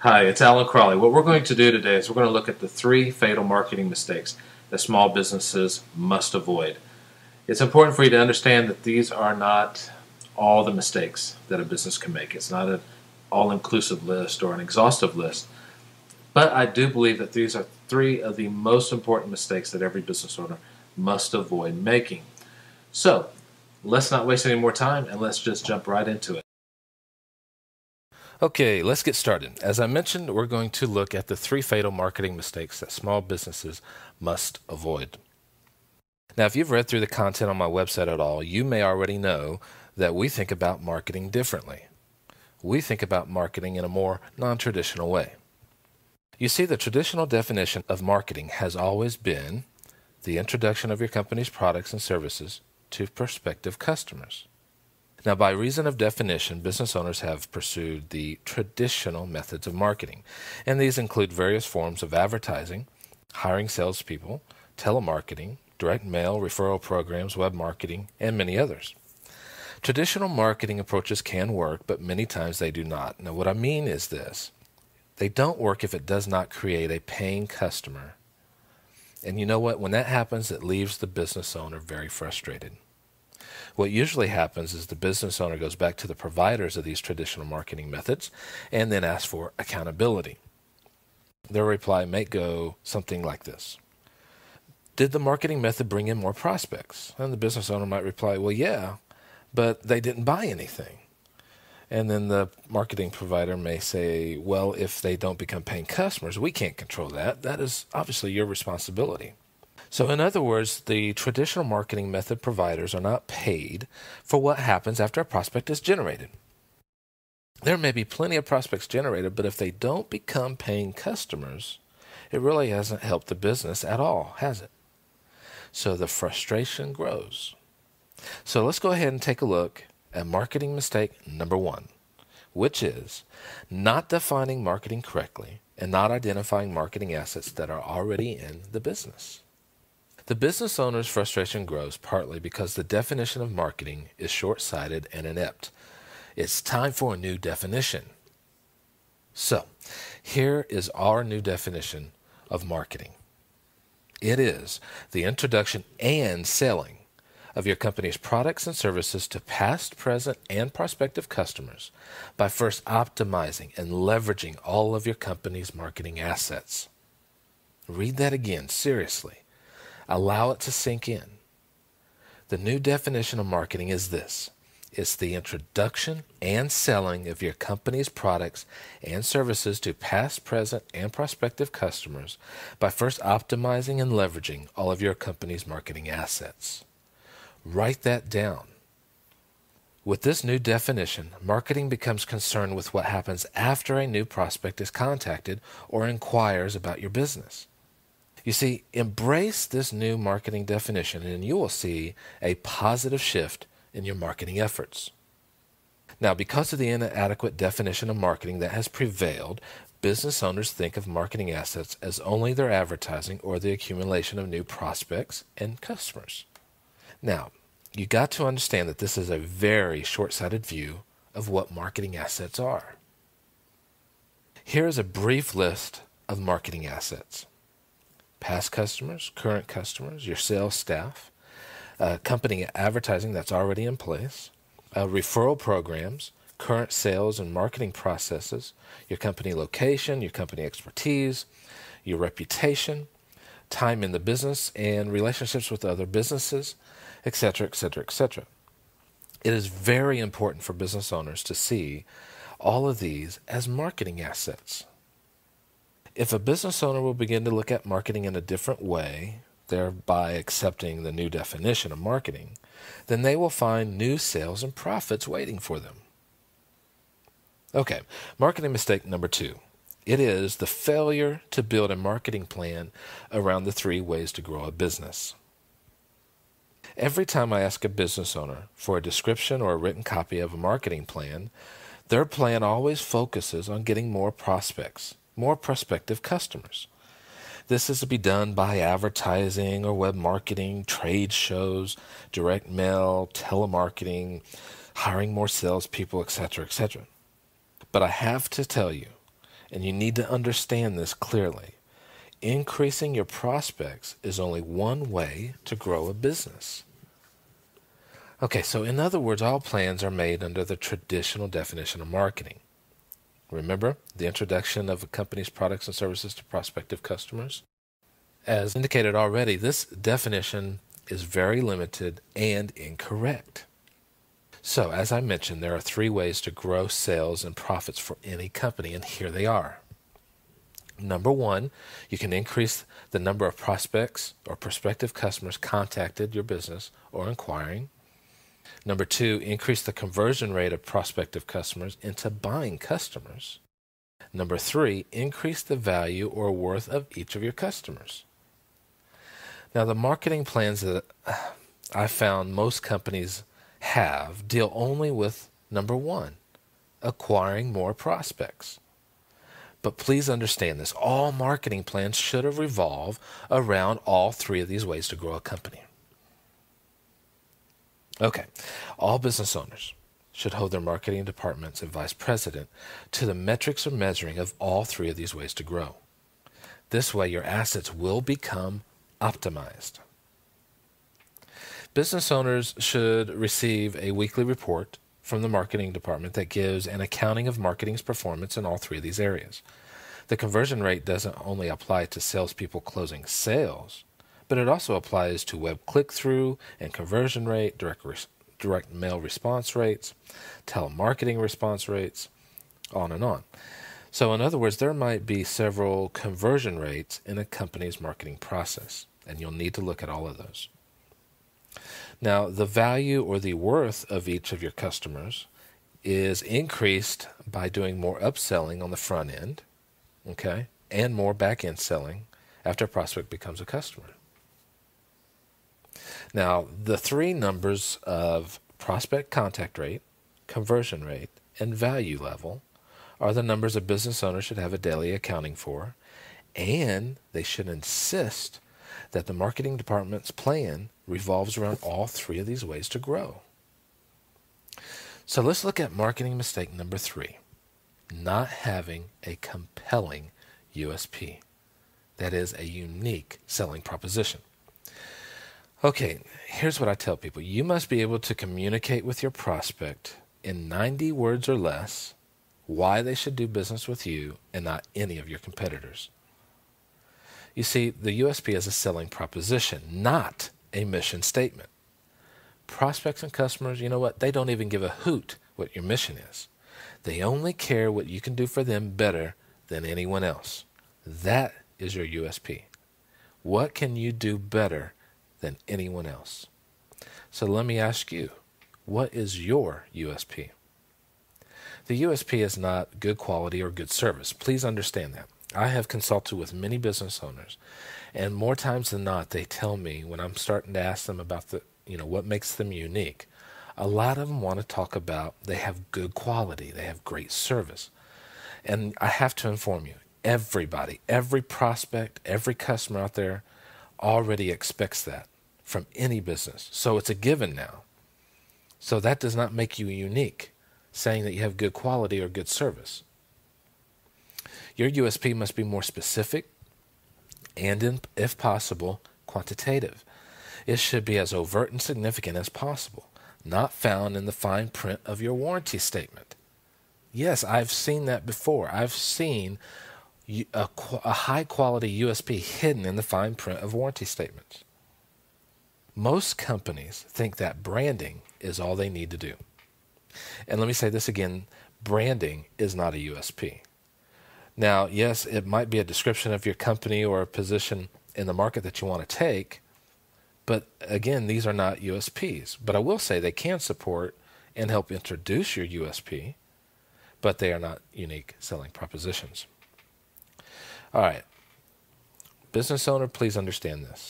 Hi, it's Alan Crawley. What we're going to do today is we're going to look at the three fatal marketing mistakes that small businesses must avoid. It's important for you to understand that these are not all the mistakes that a business can make. It's not an all-inclusive list or an exhaustive list. But I do believe that these are three of the most important mistakes that every business owner must avoid making. So, let's not waste any more time and let's just jump right into it. Okay, let's get started. As I mentioned, we're going to look at the three fatal marketing mistakes that small businesses must avoid. Now, if you've read through the content on my website at all, you may already know that we think about marketing differently. We think about marketing in a more non-traditional way. You see, the traditional definition of marketing has always been the introduction of your company's products and services to prospective customers. Now, by reason of definition, business owners have pursued the traditional methods of marketing, and these include various forms of advertising, hiring salespeople, telemarketing, direct mail, referral programs, web marketing, and many others. Traditional marketing approaches can work, but many times they do not. Now, what I mean is this. They don't work if it does not create a paying customer. And you know what? When that happens, it leaves the business owner very frustrated. What usually happens is the business owner goes back to the providers of these traditional marketing methods and then asks for accountability. Their reply may go something like this. Did the marketing method bring in more prospects? And the business owner might reply, well, yeah, but they didn't buy anything. And then the marketing provider may say, well, if they don't become paying customers, we can't control that. That is obviously your responsibility. So in other words, the traditional marketing method providers are not paid for what happens after a prospect is generated. There may be plenty of prospects generated, but if they don't become paying customers, it really hasn't helped the business at all, has it? So the frustration grows. So let's go ahead and take a look at marketing mistake number one, which is not defining marketing correctly and not identifying marketing assets that are already in the business. The business owner's frustration grows partly because the definition of marketing is short-sighted and inept. It's time for a new definition. So, here is our new definition of marketing. It is the introduction and selling of your company's products and services to past, present, and prospective customers by first optimizing and leveraging all of your company's marketing assets. Read that again, seriously. Allow it to sink in. The new definition of marketing is this. It's the introduction and selling of your company's products and services to past, present, and prospective customers by first optimizing and leveraging all of your company's marketing assets. Write that down. With this new definition, marketing becomes concerned with what happens after a new prospect is contacted or inquires about your business. You see, embrace this new marketing definition and you will see a positive shift in your marketing efforts. Now, because of the inadequate definition of marketing that has prevailed, business owners think of marketing assets as only their advertising or the accumulation of new prospects and customers. Now, you got to understand that this is a very short-sighted view of what marketing assets are. Here is a brief list of marketing assets. Past customers, current customers, your sales staff, company advertising that's already in place, referral programs, current sales and marketing processes, your company location, your company expertise, your reputation, time in the business and relationships with other businesses, etc., etc., etc. It is very important for business owners to see all of these as marketing assets. If a business owner will begin to look at marketing in a different way, thereby accepting the new definition of marketing, then they will find new sales and profits waiting for them. Okay, marketing mistake number two. It is the failure to build a marketing plan around the three ways to grow a business. Every time I ask a business owner for a description or a written copy of a marketing plan, their plan always focuses on getting more prospects, more prospective customers. This is to be done by advertising or web marketing, trade shows, direct mail, telemarketing, hiring more salespeople, etc., etc. But I have to tell you, and you need to understand this clearly. Increasing your prospects is only one way to grow a business. Okay, so in other words, all plans are made under the traditional definition of marketing. Remember the introduction of a company's products and services to prospective customers? As indicated already, this definition is very limited and incorrect. So, as I mentioned, there are 3 ways to grow sales and profits for any company, and here they are. Number 1, you can increase the number of prospects or prospective customers contacted your business or inquiring. Number 2, increase the conversion rate of prospective customers into buying customers. Number 3, increase the value or worth of each of your customers. Now, the marketing plans that I found most companies have deal only with number 1, acquiring more prospects. But please understand this, all marketing plans should revolve around all 3 of these ways to grow a company. Okay, all business owners should hold their marketing departments and vice president to the metrics or measuring of all 3 of these ways to grow. This way, your assets will become optimized. Business owners should receive a weekly report from the marketing department that gives an accounting of marketing's performance in all 3 of these areas. The conversion rate doesn't only apply to salespeople closing sales, but it also applies to web click-through and conversion rate, direct mail response rates, telemarketing response rates, on and on. So in other words, there might be several conversion rates in a company's marketing process, and you'll need to look at all of those. Now, the value or the worth of each of your customers is increased by doing more upselling on the front end, okay, and more back-end selling after a prospect becomes a customer. Now, the 3 numbers of prospect contact rate, conversion rate, and value level are the numbers a business owner should have a daily accounting for, and they should insist that the marketing department's plan revolves around all 3 of these ways to grow. So let's look at marketing mistake number 3, not having a compelling USP. That is a unique selling proposition. Okay, here's what I tell people. You must be able to communicate with your prospect in 90 words or less why they should do business with you and not any of your competitors. You see, the USP is a selling proposition, not a mission statement. Prospects and customers, you know what? They don't even give a hoot what your mission is. They only care what you can do for them better than anyone else. That is your USP. What can you do better than anyone else? So let me ask you, what is your USP? The USP is not good quality or good service. Please understand that. I have consulted with many business owners, and more times than not, they tell me when I'm starting to ask them about what makes them unique, a lot of them want to talk about they have good quality, they have great service. And I have to inform you, everybody, every prospect, every customer out there already expects that from any business. So it's a given now. So that does not make you unique, saying that you have good quality or good service. Your USP must be more specific and, if possible, quantitative. It should be as overt and significant as possible, not found in the fine print of your warranty statement. Yes, I've seen that before. I've seen a high-quality USP hidden in the fine print of warranty statements. Most companies think that branding is all they need to do. And let me say this again, branding is not a USP. Now, yes, it might be a description of your company or a position in the market that you want to take, but again, these are not USPs. But I will say they can support and help introduce your USP, but they are not unique selling propositions. All right. Business owner, please understand this.